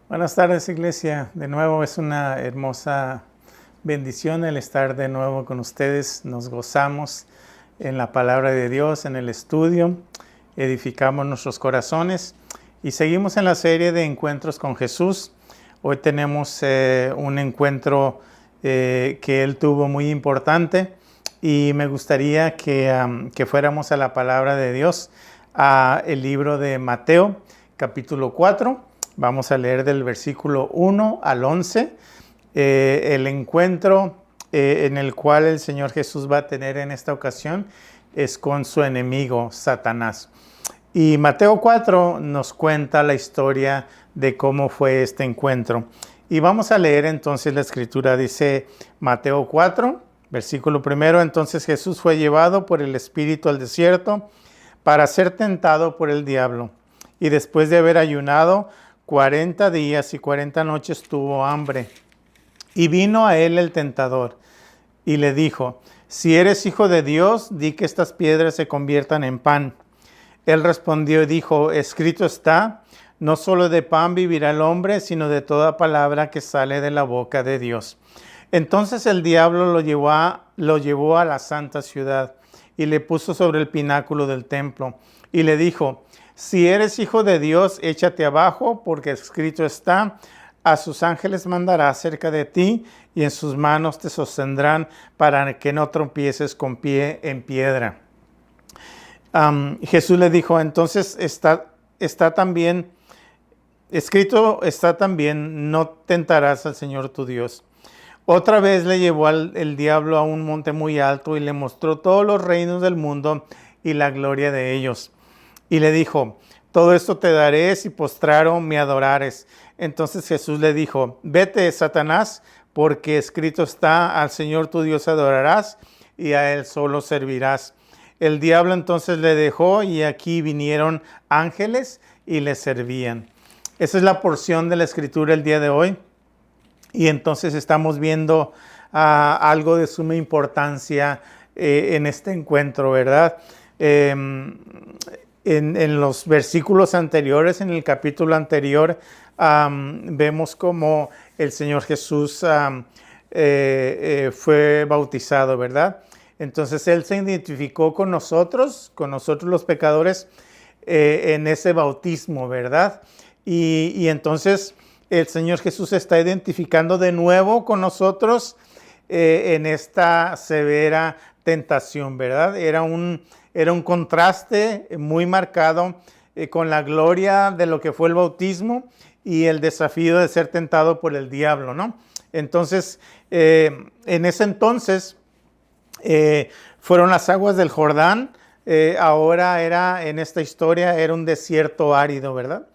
Buenas tardes, iglesia. De nuevo es una hermosa bendición el estar de nuevo con ustedes. Nos gozamos en la palabra de Dios, en el estudio, edificamos nuestros corazones y seguimos en la serie de encuentros con Jesús. Hoy tenemos un encuentro que Él tuvo muy importante y me gustaría que fuéramos a la palabra de Dios, a el libro de Mateo, capítulo 4. Vamos a leer del versículo 1 al 11, el encuentro en el cual el Señor Jesús va a tener en esta ocasión es con su enemigo, Satanás. Y Mateo 4 nos cuenta la historia de cómo fue este encuentro. Y vamos a leer entonces la escritura. Dice Mateo 4, versículo 1. Entonces Jesús fue llevado por el Espíritu al desierto para ser tentado por el diablo. Y después de haber ayunado 40 días y 40 noches tuvo hambre. Y vino a él el tentador y le dijo: si eres hijo de Dios, di que estas piedras se conviertan en pan. Él respondió y dijo: escrito está, no solo de pan vivirá el hombre, sino de toda palabra que sale de la boca de Dios. Entonces el diablo lo llevó a la santa ciudad y le puso sobre el pináculo del templo y le dijo: si eres hijo de Dios, échate abajo, porque escrito está, a sus ángeles mandará cerca de ti y en sus manos te sostendrán para que no tropieces con pie en piedra. Jesús le dijo: entonces está también, escrito está también, no tentarás al Señor tu Dios. Otra vez le llevó el diablo a un monte muy alto y le mostró todos los reinos del mundo y la gloria de ellos. Y le dijo: todo esto te daré si postrado me adorares. Entonces Jesús le dijo: vete, Satanás, porque escrito está, al Señor tu Dios adorarás y a Él solo servirás. El diablo entonces le dejó y aquí vinieron ángeles y le servían. Esa es la porción de la escritura el día de hoy. Y entonces estamos viendo algo de suma importancia en este encuentro, ¿verdad? En los versículos anteriores, en el capítulo anterior, vemos cómo el Señor Jesús fue bautizado, ¿verdad? Entonces Él se identificó con nosotros los pecadores, en ese bautismo, ¿verdad? Y entonces el Señor Jesús se está identificando de nuevo con nosotros en esta severa tentación, ¿verdad? Era un contraste muy marcado con la gloria de lo que fue el bautismo y el desafío de ser tentado por el diablo, ¿no? Entonces, en ese entonces fueron las aguas del Jordán. Ahora en esta historia era un desierto árido, ¿verdad?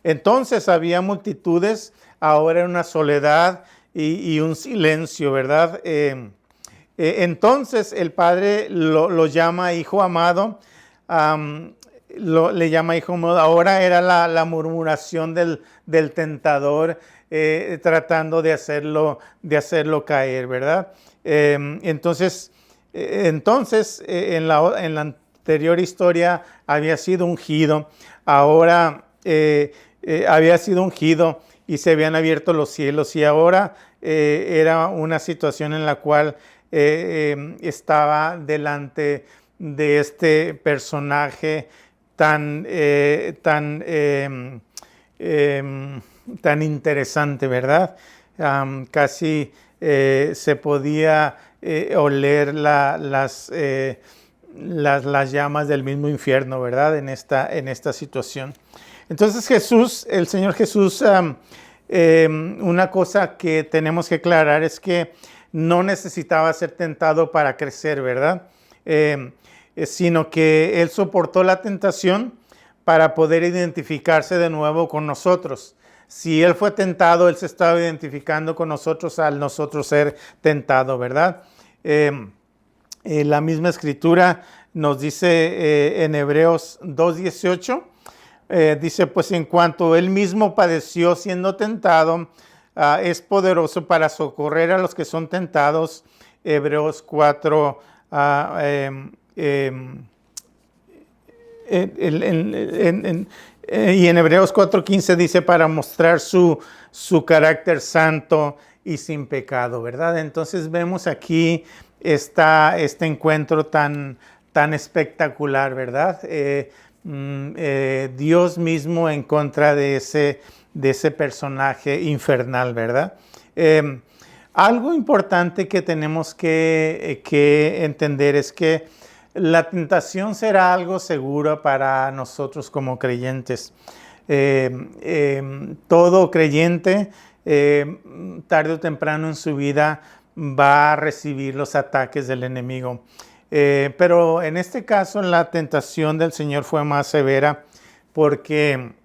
Entonces había multitudes, ahora era una soledad y un silencio, ¿verdad? Entonces el Padre lo llama hijo amado, le llama hijo amado. Ahora era la murmuración del tentador, tratando de hacerlo caer, ¿verdad? Entonces en la anterior historia había sido ungido, ahora había sido ungido y se habían abierto los cielos, y ahora era una situación en la cual estaba delante de este personaje tan interesante, ¿verdad? Casi se podía oler las llamas del mismo infierno, ¿verdad? En esta situación. Entonces el Señor Jesús, una cosa que tenemos que aclarar es que no necesitaba ser tentado para crecer, ¿verdad? Sino que Él soportó la tentación para poder identificarse de nuevo con nosotros. Si Él fue tentado, Él se estaba identificando con nosotros al nosotros ser tentado, ¿verdad? La misma escritura nos dice en Hebreos 2:18, dice: pues en cuanto Él mismo padeció siendo tentado, es poderoso para socorrer a los que son tentados. Hebreos 4, y en Hebreos 4:15 dice para mostrar su carácter santo y sin pecado, ¿verdad? Entonces vemos aquí este encuentro tan espectacular, ¿verdad? Dios mismo en contra de ese personaje infernal, ¿verdad? Algo importante que tenemos que entender es que la tentación será algo seguro para nosotros como creyentes. Todo creyente, tarde o temprano en su vida, va a recibir los ataques del enemigo. Pero en este caso la tentación del Señor fue más severa porque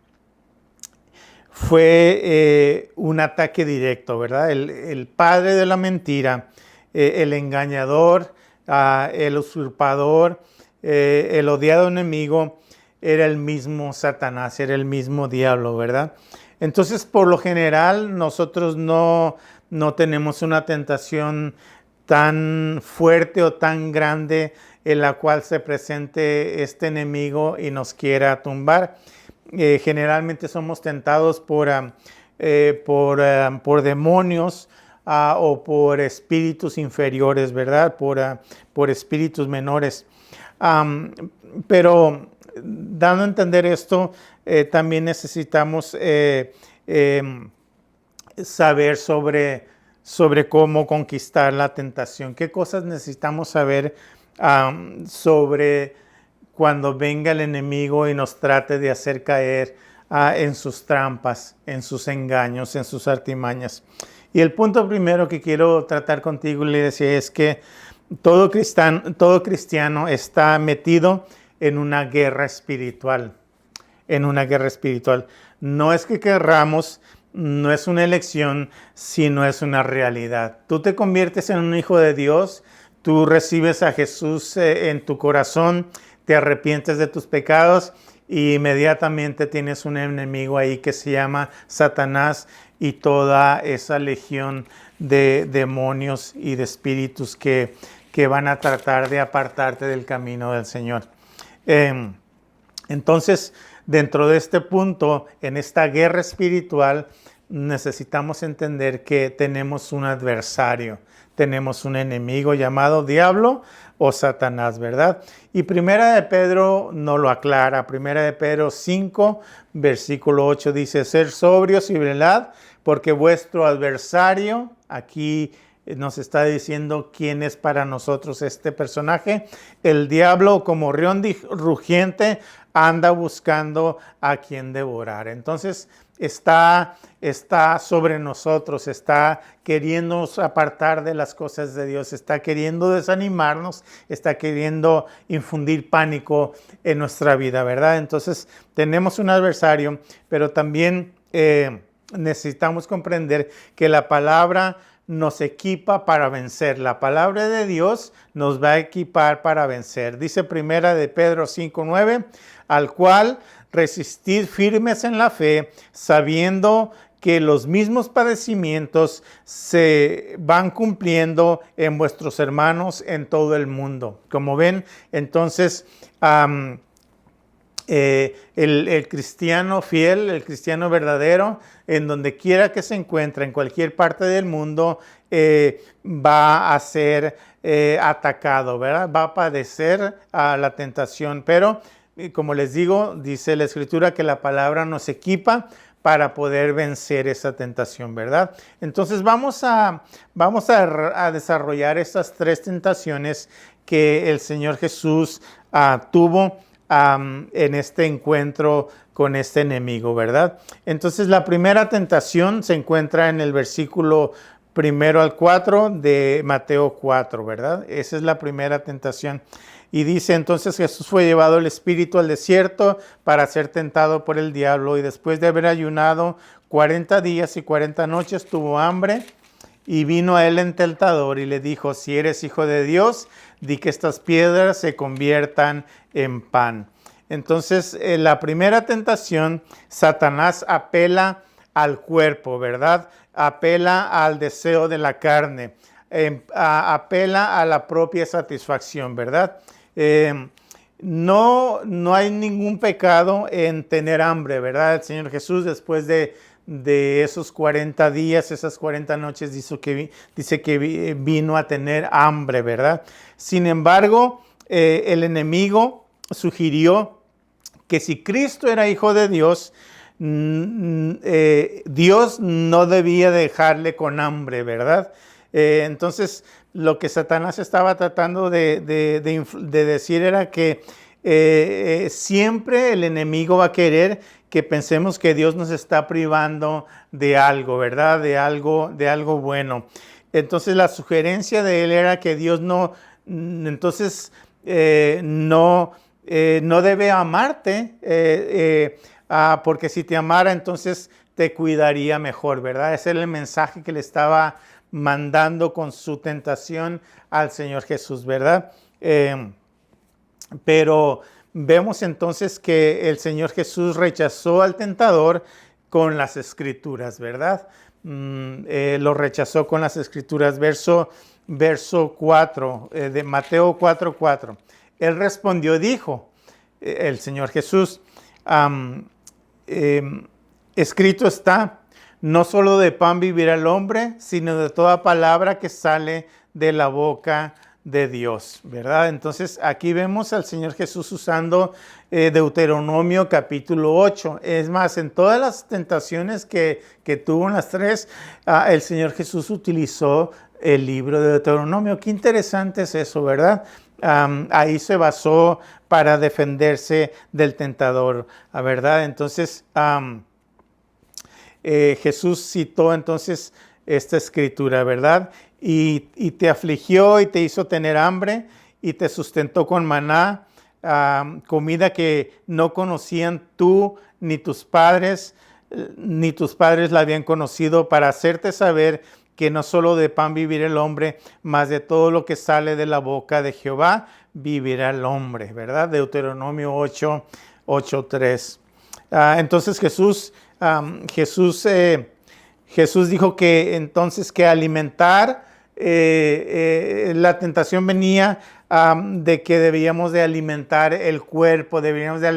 fue un ataque directo, ¿verdad? El padre de la mentira, el engañador, el usurpador, el odiado enemigo, era el mismo Satanás, era el mismo diablo, ¿verdad? Entonces, por lo general, nosotros no tenemos una tentación tan fuerte o tan grande en la cual se presente este enemigo y nos quiera tumbar. Generalmente somos tentados por demonios o por espíritus inferiores, ¿verdad? Por espíritus menores. Pero dando a entender esto, también necesitamos saber sobre cómo conquistar la tentación. ¿Qué cosas necesitamos saber sobre cuando venga el enemigo y nos trate de hacer caer en sus trampas, en sus engaños, en sus artimañas? Y el punto primero que quiero tratar contigo, iglesia, es que todo cristiano está metido en una guerra espiritual. En una guerra espiritual. No es que querramos, no es una elección, sino es una realidad. Tú te conviertes en un hijo de Dios, tú recibes a Jesús en tu corazón, te arrepientes de tus pecados y inmediatamente tienes un enemigo ahí que se llama Satanás y toda esa legión de demonios y de espíritus que van a tratar de apartarte del camino del Señor. Entonces, dentro de este punto, en esta guerra espiritual, necesitamos entender que tenemos un adversario, tenemos un enemigo llamado diablo o Satanás, ¿verdad? Y Primera de Pedro nos lo aclara. Primera de Pedro 5, versículo 8 dice, ser sobrios y velad, porque vuestro adversario, aquí nos está diciendo quién es para nosotros este personaje. El diablo, como león rugiente, anda buscando a quien devorar. Entonces está sobre nosotros, está queriéndonos apartar de las cosas de Dios, está queriendo desanimarnos, está queriendo infundir pánico en nuestra vida, ¿verdad? Entonces tenemos un adversario, pero también necesitamos comprender que la palabra nos equipa para vencer. La palabra de Dios nos va a equipar para vencer. Dice Primera de Pedro 5:9, al cual resistid firmes en la fe, sabiendo que los mismos padecimientos se van cumpliendo en vuestros hermanos en todo el mundo. Como ven, entonces el cristiano fiel, el cristiano verdadero, en donde quiera que se encuentre, en cualquier parte del mundo, va a ser atacado, ¿verdad? Va a padecer la tentación, pero como les digo, dice la Escritura que la palabra nos equipa para poder vencer esa tentación, ¿verdad? Entonces vamos a desarrollar estas tres tentaciones que el Señor Jesús tuvo en este encuentro con este enemigo, ¿verdad? Entonces la primera tentación se encuentra en el versículo 1 al 4 de Mateo 4, ¿verdad? Esa es la primera tentación. Y dice, entonces Jesús fue llevado el Espíritu al desierto para ser tentado por el diablo, y después de haber ayunado 40 días y 40 noches tuvo hambre, y vino a él el tentador y le dijo, si eres hijo de Dios, di que estas piedras se conviertan en pan. Entonces, la primera tentación, Satanás apela al cuerpo, ¿verdad? Apela al deseo de la carne, apela a la propia satisfacción, ¿verdad? no hay ningún pecado en tener hambre, ¿verdad? El Señor Jesús, después de esos 40 días, esas 40 noches, dice que vino a tener hambre, ¿verdad? Sin embargo, el enemigo sugirió que si Cristo era hijo de Dios, Dios no debía dejarle con hambre, ¿verdad? Entonces, lo que Satanás estaba tratando de decir era que siempre el enemigo va a querer que pensemos que Dios nos está privando de algo, ¿verdad? De algo bueno. Entonces, la sugerencia de él era que Dios no debe amarte, porque si te amara, entonces te cuidaría mejor, ¿verdad? Ese era el mensaje que le estaba mandando con su tentación al Señor Jesús, ¿verdad? Pero vemos entonces que el Señor Jesús rechazó al tentador con las Escrituras, ¿verdad? Lo rechazó con las Escrituras. Verso 4 de Mateo 4:4. Él respondió, dijo, el Señor Jesús, escrito está, no solo de pan vivirá el hombre, sino de toda palabra que sale de la boca de Dios, ¿verdad? Entonces aquí vemos al Señor Jesús usando Deuteronomio capítulo 8. Es más, en todas las tentaciones que tuvo en las tres, el Señor Jesús utilizó el libro de Deuteronomio. Qué interesante es eso, ¿verdad? Ahí se basó para defenderse del tentador, ¿verdad? Entonces, Jesús citó entonces esta escritura, ¿verdad? Y te afligió y te hizo tener hambre y te sustentó con maná, comida que no conocían tú ni tus padres la habían conocido, para hacerte saber que no solo de pan vivirá el hombre, mas de todo lo que sale de la boca de Jehová vivirá el hombre, ¿verdad? Deuteronomio 8:3. Entonces Jesús dijo que entonces que alimentar, la tentación venía de que debíamos de alimentar el cuerpo, debíamos de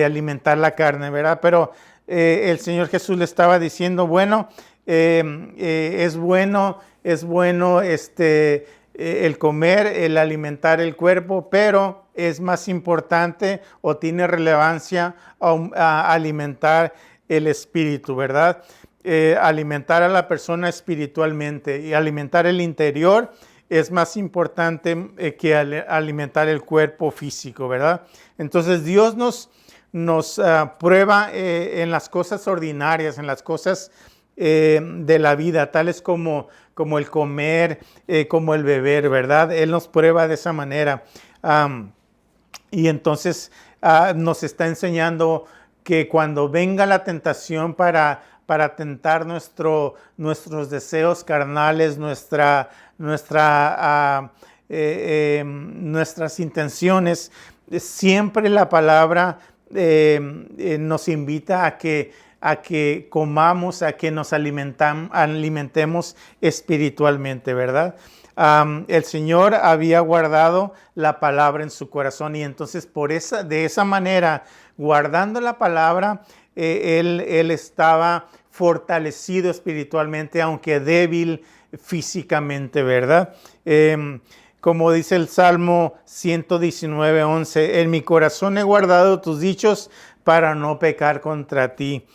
alimentar la carne, ¿verdad? Pero el Señor Jesús le estaba diciendo, bueno, es bueno el comer, el alimentar el cuerpo, pero es más importante o tiene relevancia a alimentar el espíritu, ¿verdad? Alimentar a la persona espiritualmente, y alimentar el interior es más importante que alimentar el cuerpo físico, ¿verdad? Entonces Dios nos prueba en las cosas ordinarias, en las cosas de la vida, tales como el comer, como el beber, ¿verdad? Él nos prueba de esa manera. Y entonces nos está enseñando que cuando venga la tentación para tentar nuestros deseos carnales, nuestras intenciones, siempre la palabra nos invita a que comamos, a que nos alimentemos espiritualmente, ¿verdad? El Señor había guardado la palabra en su corazón, y entonces de esa manera, guardando la palabra, él estaba fortalecido espiritualmente, aunque débil físicamente, ¿verdad? Como dice el Salmo 119:11, en mi corazón he guardado tus dichos para no pecar contra ti.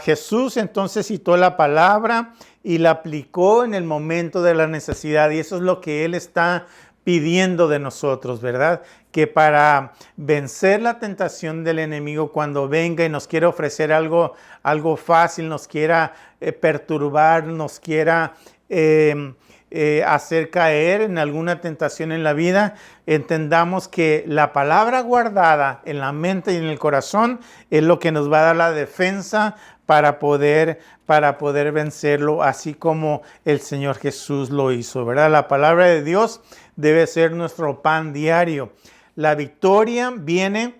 Jesús entonces citó la palabra y la aplicó en el momento de la necesidad, y eso es lo que Él está pidiendo de nosotros, ¿verdad? Que para vencer la tentación del enemigo, cuando venga y nos quiera ofrecer algo fácil, nos quiera perturbar, nos quiera hacer caer en alguna tentación en la vida, entendamos que la palabra guardada en la mente y en el corazón es lo que nos va a dar la defensa para poder vencerlo, así como el Señor Jesús lo hizo, ¿verdad? La palabra de Dios debe ser nuestro pan diario. La victoria viene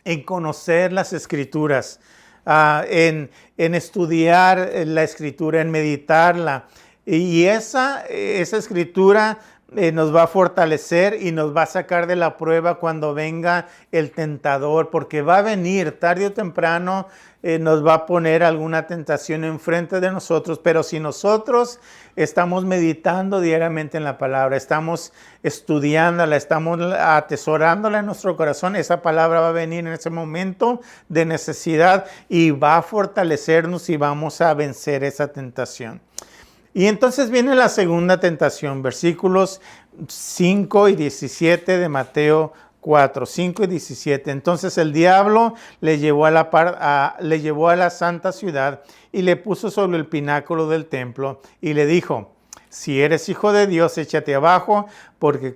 en conocer las Escrituras, en estudiar la Escritura, en meditarla. Y esa Escritura nos va a fortalecer y nos va a sacar de la prueba cuando venga el tentador, porque va a venir tarde o temprano, nos va a poner alguna tentación enfrente de nosotros, pero si nosotros estamos meditando diariamente en la palabra, estamos estudiándola, estamos atesorándola en nuestro corazón, esa palabra va a venir en ese momento de necesidad y va a fortalecernos y vamos a vencer esa tentación. Y entonces viene la segunda tentación, versículos 5 y 17 de Mateo 4, 5 y 17. Entonces el diablo le llevó a la santa ciudad y le puso sobre el pináculo del templo y le dijo: si eres hijo de Dios, échate abajo, porque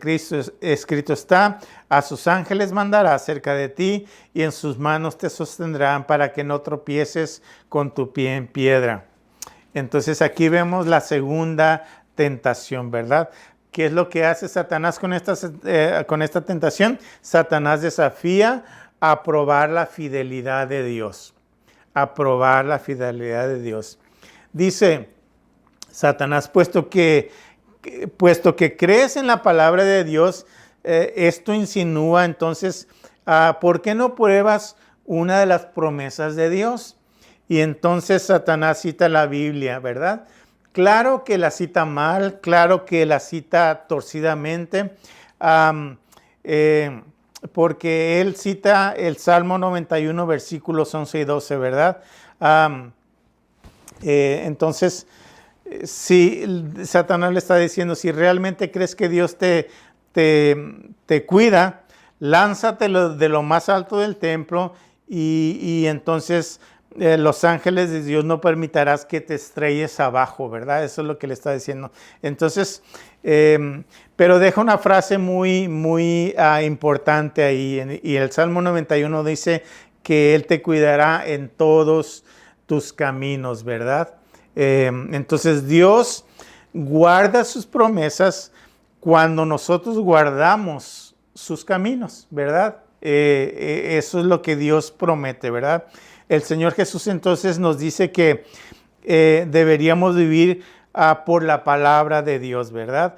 escrito está: a sus ángeles mandará acerca de ti y en sus manos te sostendrán para que no tropieces con tu pie en piedra. Entonces aquí vemos la segunda tentación, ¿verdad? ¿Qué es lo que hace Satanás con esta tentación? Satanás desafía a probar la fidelidad de Dios. A probar la fidelidad de Dios. Dice Satanás, puesto que crees en la palabra de Dios, esto insinúa entonces, ¿por qué no pruebas una de las promesas de Dios? Y entonces Satanás cita la Biblia, ¿verdad? Claro que la cita mal, claro que la cita torcidamente, porque él cita el Salmo 91, versículos 11 y 12, ¿verdad? Entonces, si Satanás le está diciendo, si realmente crees que Dios te cuida, lánzate de lo más alto del templo y entonces los ángeles de Dios no permitirás que te estrelles abajo, ¿verdad? Eso es lo que le está diciendo. Entonces, pero deja una frase muy, muy importante ahí. Y el Salmo 91 dice que Él te cuidará en todos tus caminos, ¿verdad? Entonces, Dios guarda sus promesas cuando nosotros guardamos sus caminos, ¿verdad? Eso es lo que Dios promete, ¿verdad? El Señor Jesús entonces nos dice que deberíamos vivir por la palabra de Dios, ¿verdad?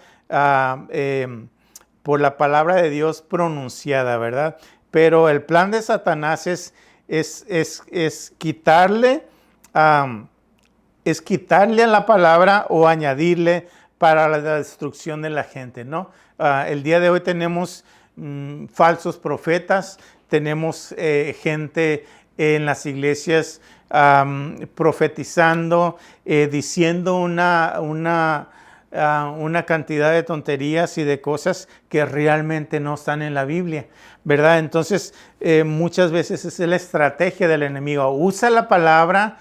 Por la palabra de Dios pronunciada, ¿verdad? Pero el plan de Satanás es quitarle a la palabra o añadirle para la destrucción de la gente, ¿no? El día de hoy tenemos falsos profetas, tenemos gente en las iglesias profetizando, diciendo una cantidad de tonterías y de cosas que realmente no están en la Biblia, ¿verdad? Entonces, muchas veces es la estrategia del enemigo. Usa la palabra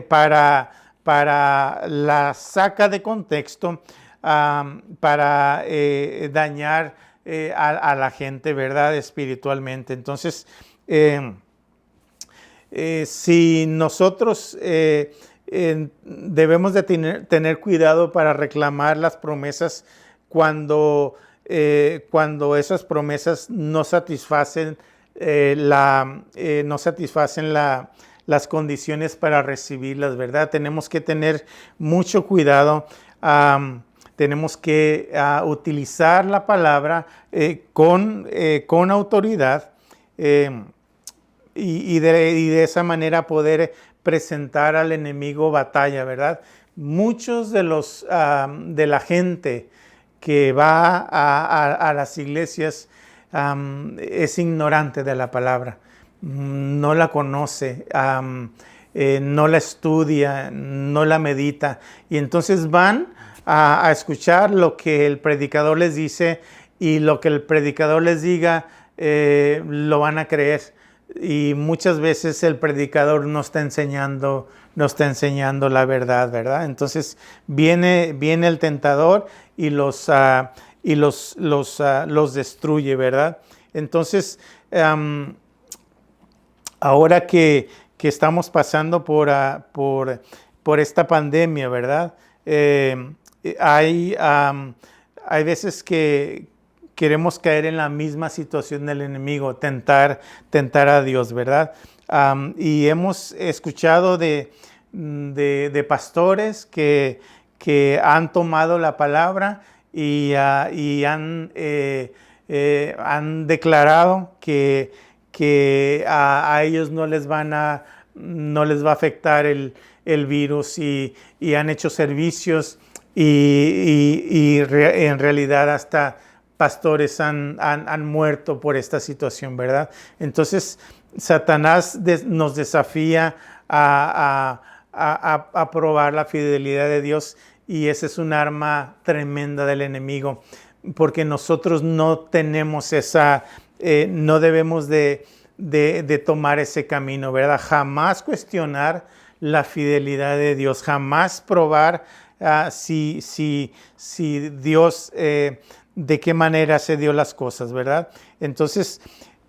para la saca de contexto, para dañar a la gente, ¿verdad? Espiritualmente. Entonces, si nosotros debemos de tener cuidado para reclamar las promesas cuando esas promesas no satisfacen las condiciones para recibirlas, ¿verdad? Tenemos que tener mucho cuidado. Tenemos que utilizar la palabra con autoridad y de esa manera poder presentar al enemigo batalla, ¿verdad? Muchos de la gente que va a las iglesias es ignorante de la palabra, no la conoce, no la estudia, no la medita, y entonces van a escuchar lo que el predicador les dice, y lo que el predicador les diga lo van a creer. Y muchas veces el predicador no está enseñando la verdad, ¿verdad? Entonces viene el tentador y los destruye, ¿verdad? Entonces, ahora que estamos pasando por esta pandemia, ¿verdad? Hay veces que queremos caer en la misma situación del enemigo, tentar a Dios, ¿verdad? Y hemos escuchado de pastores que han tomado la palabra y han declarado que a ellos no les va a afectar el virus y han hecho servicios en realidad hasta pastores han muerto por esta situación, ¿verdad? Entonces, Satanás nos desafía a probar la fidelidad de Dios, y ese es un arma tremenda del enemigo, porque nosotros no tenemos no debemos de tomar ese camino, ¿verdad? Jamás cuestionar la fidelidad de Dios, jamás probar si Dios, de qué manera se dio las cosas, ¿verdad? Entonces,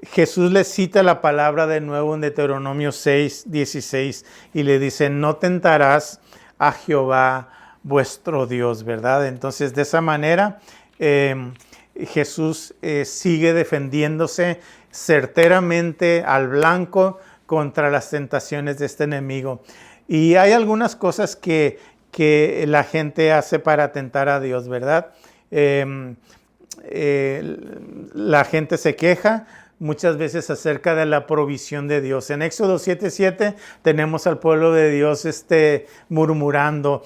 Jesús le cita la palabra de nuevo en Deuteronomio 6:16 y le dice, no tentarás a Jehová vuestro Dios, ¿verdad? Entonces, de esa manera, Jesús sigue defendiéndose certeramente al blanco contra las tentaciones de este enemigo. Y hay algunas cosas que la gente hace para tentar a Dios, ¿verdad? La gente se queja muchas veces acerca de la provisión de Dios. En Éxodo 7:7 tenemos al pueblo de Dios murmurando,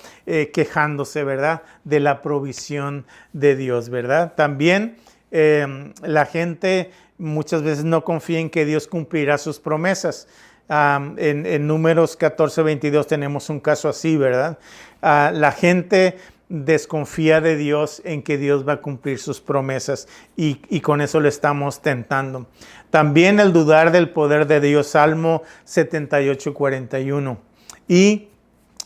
quejándose, ¿verdad? De la provisión de Dios, ¿verdad? También la gente muchas veces no confía en que Dios cumplirá sus promesas. En Números 14:22 tenemos un caso así, ¿verdad? La gente desconfía de Dios en que Dios va a cumplir sus promesas y con eso le estamos tentando. También el dudar del poder de Dios, Salmo 78:41. Y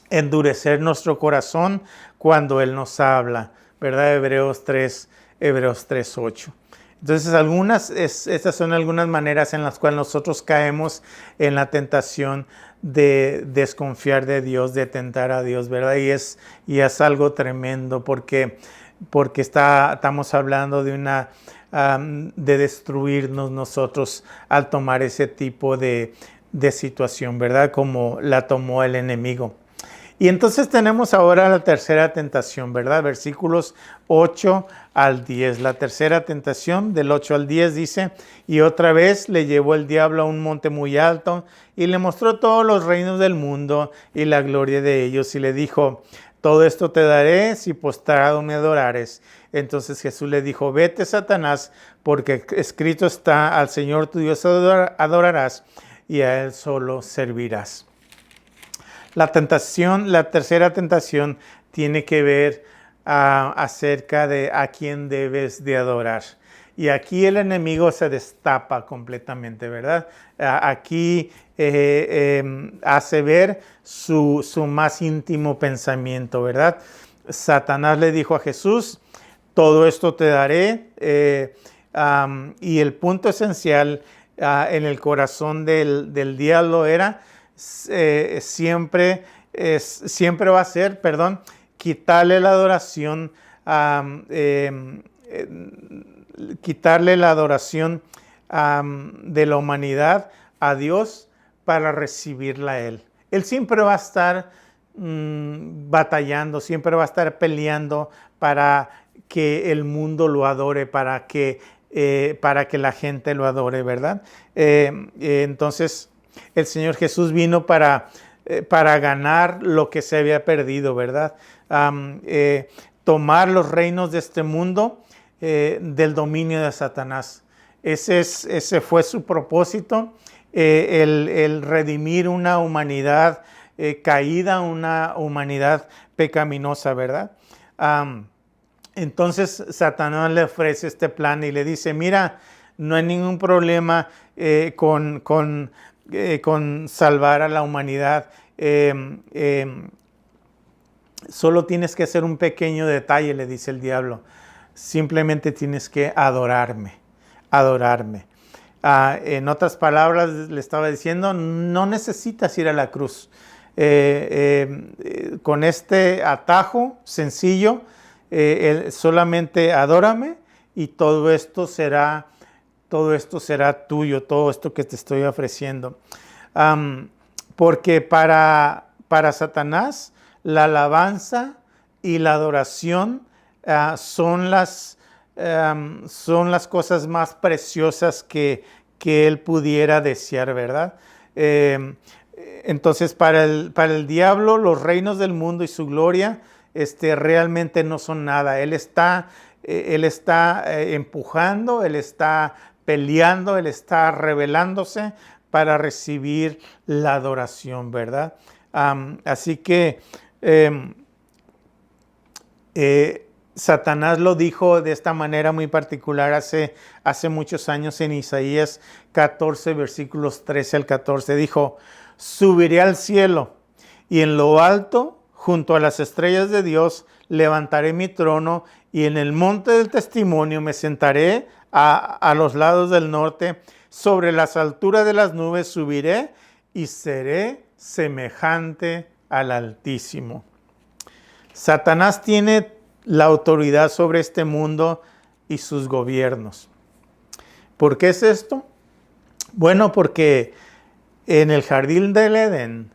endurecer nuestro corazón cuando Él nos habla, ¿verdad? Hebreos 3:8. Entonces, estas son algunas maneras en las cuales nosotros caemos en la tentación de desconfiar de Dios, de tentar a Dios, ¿verdad? Y es algo tremendo porque estamos hablando de destruirnos nosotros al tomar ese tipo de situación, ¿verdad? Como la tomó el enemigo. Y entonces tenemos ahora la tercera tentación, ¿verdad? Versículos 8 al 10. La tercera tentación del 8 al 10 dice, y otra vez le llevó el diablo a un monte muy alto y le mostró todos los reinos del mundo y la gloria de ellos y le dijo, todo esto te daré si postrado me adorares. Entonces Jesús le dijo, vete, Satanás, porque escrito está, al Señor tu Dios adorarás y a Él solo servirás. La tercera tentación tiene que ver acerca de a quién debes de adorar. Y aquí el enemigo se destapa completamente, ¿verdad? Aquí hace ver su más íntimo pensamiento, ¿verdad? Satanás le dijo a Jesús, todo esto te daré. Y el punto esencial en el corazón del diablo era siempre va a ser, quitarle la adoración, quitarle la adoración de la humanidad a Dios para recibirla a Él. Él siempre va a estar batallando, siempre va a estar peleando para que el mundo lo adore, para que la gente lo adore, ¿verdad? Entonces, el Señor Jesús vino para ganar lo que se había perdido, ¿verdad? Tomar los reinos de este mundo del dominio de Satanás. Ese fue su propósito, el redimir una humanidad caída, una humanidad pecaminosa, ¿verdad? Entonces Satanás le ofrece este plan y le dice, mira, no hay ningún problema con salvar a la humanidad. Solo tienes que hacer un pequeño detalle, le dice el diablo. Simplemente tienes que adorarme. En otras palabras, le estaba diciendo, no necesitas ir a la cruz. Con este atajo sencillo, solamente adórame y todo esto será tuyo, todo esto que te estoy ofreciendo. Porque para Satanás, la alabanza y la adoración son las cosas más preciosas que él pudiera desear, ¿verdad? Entonces, para el diablo, los reinos del mundo y su gloria realmente no son nada. Él está empujando, él está peleando, él está rebelándose para recibir la adoración, ¿verdad? Así que Satanás lo dijo de esta manera muy particular hace muchos años en Isaías 14, versículos 13 al 14. Dijo: subiré al cielo y en lo alto, junto a las estrellas de Dios, levantaré mi trono y en el monte del testimonio me sentaré a los lados del norte. Sobre las alturas de las nubes subiré y seré semejante al Altísimo. Satanás tiene la autoridad sobre este mundo y sus gobiernos. ¿Por qué es esto? Bueno, porque en el jardín del Edén,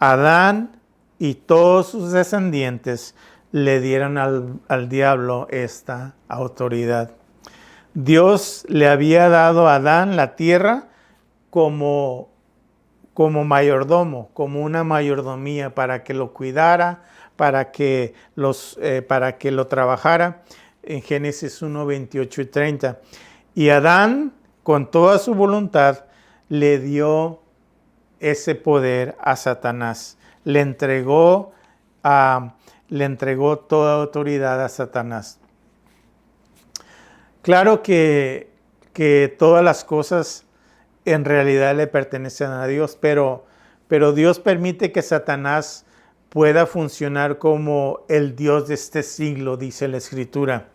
Adán y todos sus descendientes le dieron al diablo esta autoridad. Dios le había dado a Adán la tierra como mayordomo, como una mayordomía, para que lo cuidara, para que lo trabajara, en Génesis 1, 28 y 30. Y Adán, con toda su voluntad, le dio ese poder a Satanás. Le entregó toda autoridad a Satanás. Claro que todas las cosas en realidad le pertenecen a Dios, pero Dios permite que Satanás pueda funcionar como el Dios de este siglo, dice la Escritura.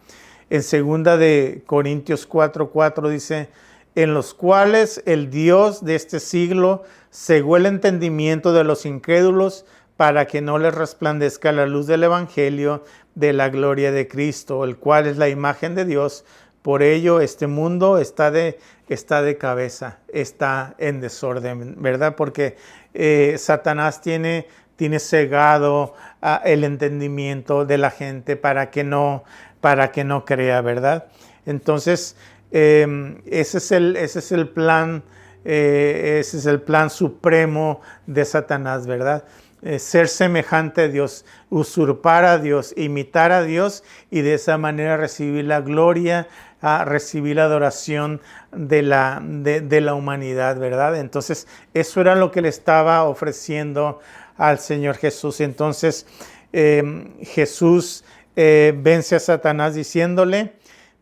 En 2 de Corintios 4:4 dice: en los cuales el Dios de este siglo cegó el entendimiento de los incrédulos para que no les resplandezca la luz del Evangelio de la gloria de Cristo, el cual es la imagen de Dios. Por ello, este mundo está de cabeza, está en desorden, ¿verdad? Porque Satanás tiene cegado el entendimiento de la gente para que no crea, ¿verdad? Entonces, ese es el plan supremo de Satanás, ¿verdad? Ser semejante a Dios, usurpar a Dios, imitar a Dios y de esa manera recibir la gloria, recibir la adoración de la humanidad, ¿verdad? Entonces, eso era lo que le estaba ofreciendo al Señor Jesús. Entonces, Jesús vence a Satanás diciéndole: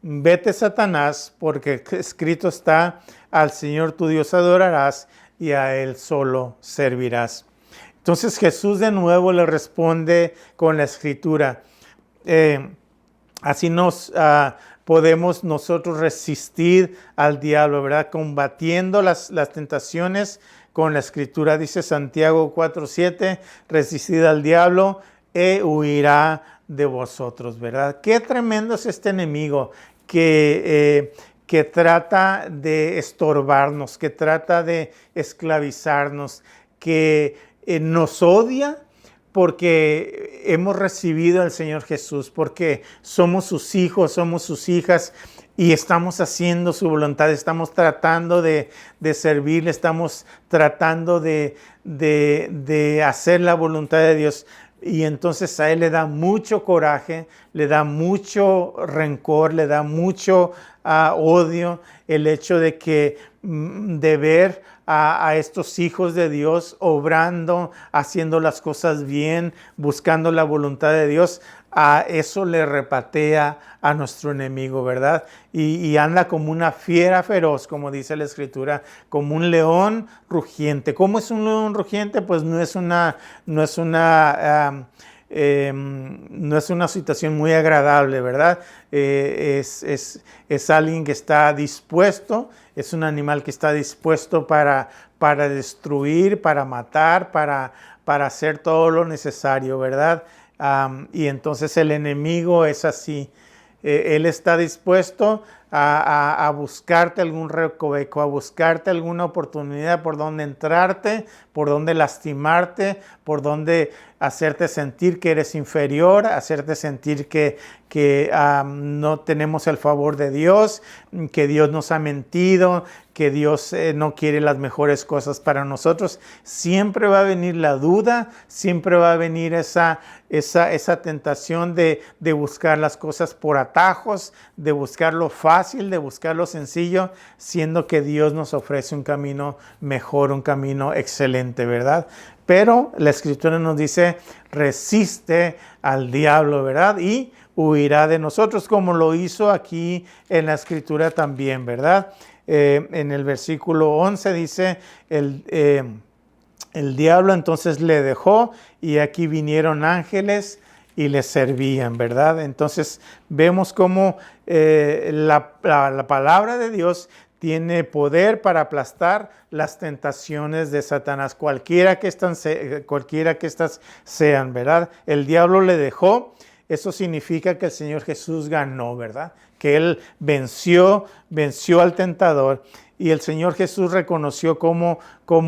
vete, Satanás, porque escrito está: al Señor tu Dios adorarás y a Él solo servirás. Entonces Jesús de nuevo le responde con la Escritura. Así podemos nosotros resistir al diablo, ¿verdad? Combatiendo las tentaciones con la Escritura. Dice Santiago 4:7, resistid al diablo e huirá de vosotros, ¿verdad? Qué tremendo es este enemigo que trata de estorbarnos, que trata de esclavizarnos, que nos odia porque hemos recibido al Señor Jesús, porque somos sus hijos, somos sus hijas y estamos haciendo su voluntad, estamos tratando de servirle, estamos tratando de hacer la voluntad de Dios. Y entonces a él le da mucho coraje, le da mucho rencor, le da mucho odio el hecho de ver a estos hijos de Dios obrando, haciendo las cosas bien, buscando la voluntad de Dios. A eso le repatea a nuestro enemigo, ¿verdad? Y anda como una fiera feroz, como dice la Escritura, como un león rugiente. ¿Cómo es un león rugiente? Pues no es una situación muy agradable, ¿verdad? Es alguien que está dispuesto, es un animal que está dispuesto para destruir, para matar, para hacer todo lo necesario, ¿verdad? Y entonces el enemigo es así. Él está dispuesto a buscarte algún recoveco, a buscarte alguna oportunidad por donde entrarte, por donde lastimarte, por donde hacerte sentir que eres inferior, hacerte sentir que que no tenemos el favor de Dios, que Dios nos ha mentido, que Dios no quiere las mejores cosas para nosotros. Siempre va a venir la duda, siempre va a venir esa tentación de buscar las cosas por atajos, de buscar lo fácil, de buscar lo sencillo, siendo que Dios nos ofrece un camino mejor, un camino excelente, ¿verdad? Pero la Escritura nos dice, resiste al diablo, ¿verdad? Y huirá de nosotros, como lo hizo aquí en la Escritura también, ¿verdad? En el versículo 11 dice, el diablo entonces le dejó y aquí vinieron ángeles y le servían, ¿verdad? Entonces vemos cómo la palabra de Dios tiene poder para aplastar las tentaciones de Satanás, cualquiera que estas sean, ¿verdad? El diablo le dejó. Eso significa que el Señor Jesús ganó, ¿verdad? Que Él venció al tentador, y el Señor Jesús reconoció cómo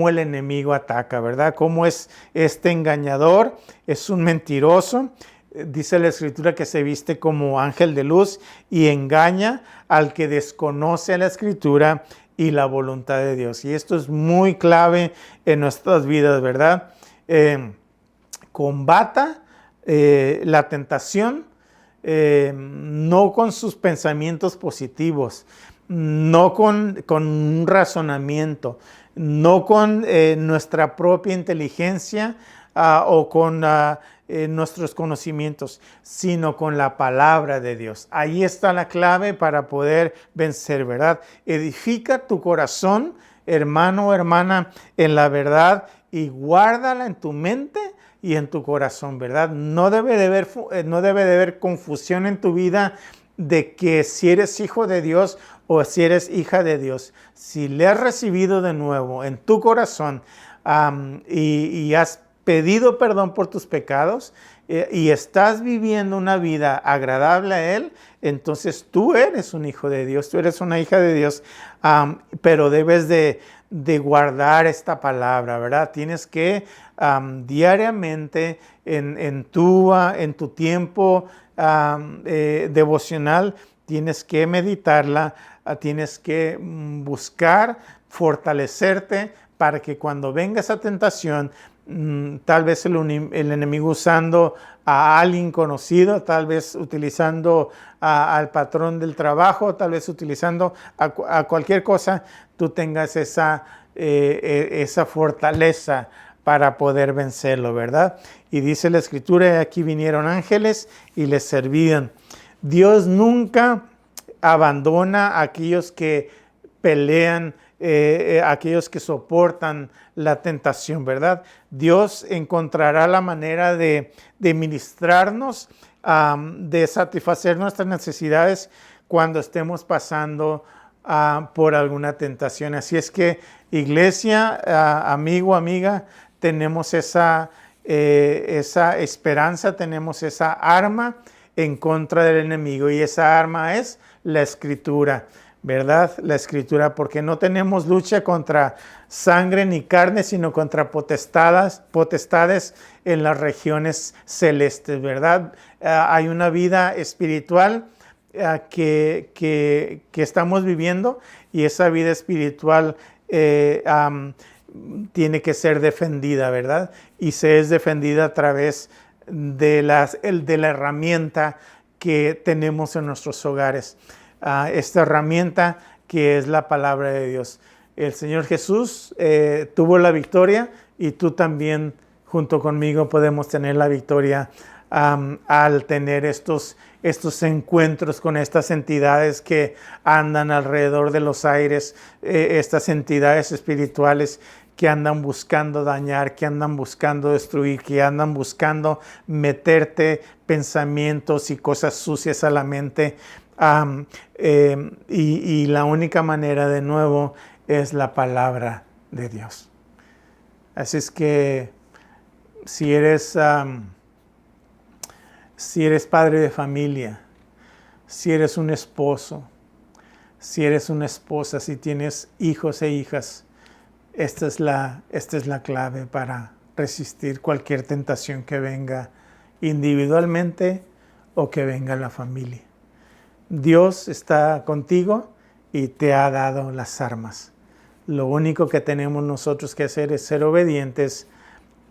el enemigo ataca, ¿verdad? Cómo es este engañador, es un mentiroso. Dice la Escritura que se viste como ángel de luz y engaña al que desconoce la Escritura y la voluntad de Dios. Y esto es muy clave en nuestras vidas, ¿verdad? Combata la tentación, no con sus pensamientos positivos, no con un razonamiento, no con nuestra propia inteligencia o con nuestros conocimientos, sino con la palabra de Dios. Ahí está la clave para poder vencer, ¿verdad? Edifica tu corazón, hermano o hermana, en la verdad y guárdala en tu mente y en tu corazón, ¿verdad? No debe de haber confusión en tu vida de que si eres hijo de Dios o si eres hija de Dios. Si le has recibido de nuevo en tu corazón y has pedido perdón por tus pecados y estás viviendo una vida agradable a Él, entonces tú eres un hijo de Dios, tú eres una hija de Dios, pero debes de guardar esta palabra, ¿verdad? Tienes que diariamente en tu tiempo devocional, tienes que meditarla, tienes que buscar fortalecerte para que cuando venga esa tentación, tal vez el enemigo usando a alguien conocido, tal vez utilizando al patrón del trabajo, tal vez utilizando a cualquier cosa, tú tengas esa fortaleza para poder vencerlo, ¿verdad? Y dice la Escritura, aquí vinieron ángeles y les servían. Dios nunca abandona a aquellos que pelean, aquellos que soportan la tentación, ¿verdad? Dios encontrará la manera de ministrarnos, de satisfacer nuestras necesidades cuando estemos pasando por alguna tentación. Así es que, iglesia, amigo, amiga, tenemos esa esperanza, tenemos esa arma en contra del enemigo, y esa arma es la Escritura, ¿verdad? La Escritura, porque no tenemos lucha contra sangre ni carne, sino contra potestades en las regiones celestes, ¿verdad? Hay una vida espiritual que estamos viviendo, y esa vida espiritual tiene que ser defendida, ¿verdad? Y se es defendida a través de la herramienta que tenemos en nuestros hogares. Esta herramienta que es la palabra de Dios. El Señor Jesús tuvo la victoria, y tú también junto conmigo podemos tener la victoria al tener estos encuentros con estas entidades que andan alrededor de los aires, estas entidades espirituales que andan buscando dañar, que andan buscando destruir, que andan buscando meterte pensamientos y cosas sucias a la mente. Y la única manera, de nuevo, es la palabra de Dios. Así es que si eres padre de familia, si eres un esposo, si eres una esposa, si tienes hijos e hijas, esta es la clave para resistir cualquier tentación que venga individualmente o que venga la familia. Dios está contigo y te ha dado las armas. Lo único que tenemos nosotros que hacer es ser obedientes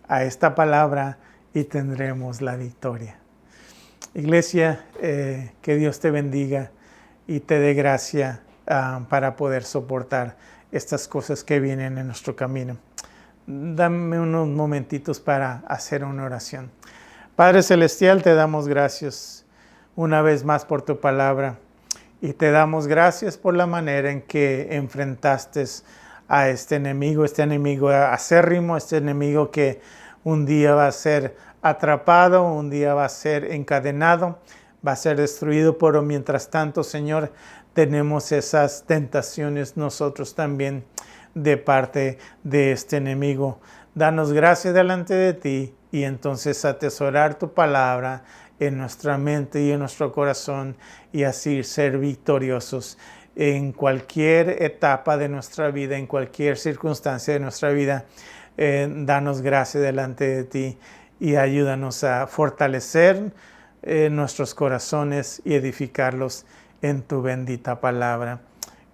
a esta palabra y tendremos la victoria. Iglesia, que Dios te bendiga y te dé gracia para poder soportar estas cosas que vienen en nuestro camino. Dame unos momentitos para hacer una oración. Padre Celestial, te damos gracias una vez más por tu palabra y te damos gracias por la manera en que enfrentaste a este enemigo acérrimo, este enemigo que un día va a ser atrapado, un día va a ser encadenado, va a ser destruido, pero mientras tanto, Señor, tenemos esas tentaciones nosotros también de parte de este enemigo. Danos gracia delante de ti y entonces atesorar tu palabra en nuestra mente y en nuestro corazón y así ser victoriosos en cualquier etapa de nuestra vida, en cualquier circunstancia de nuestra vida. Danos gracia delante de ti y ayúdanos a fortalecer nuestros corazones y edificarlos en tu bendita palabra.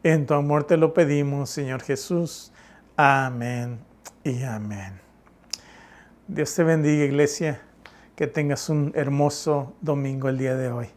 En tu amor te lo pedimos, Señor Jesús. Amén y amén. Dios te bendiga, iglesia. Que tengas un hermoso domingo el día de hoy.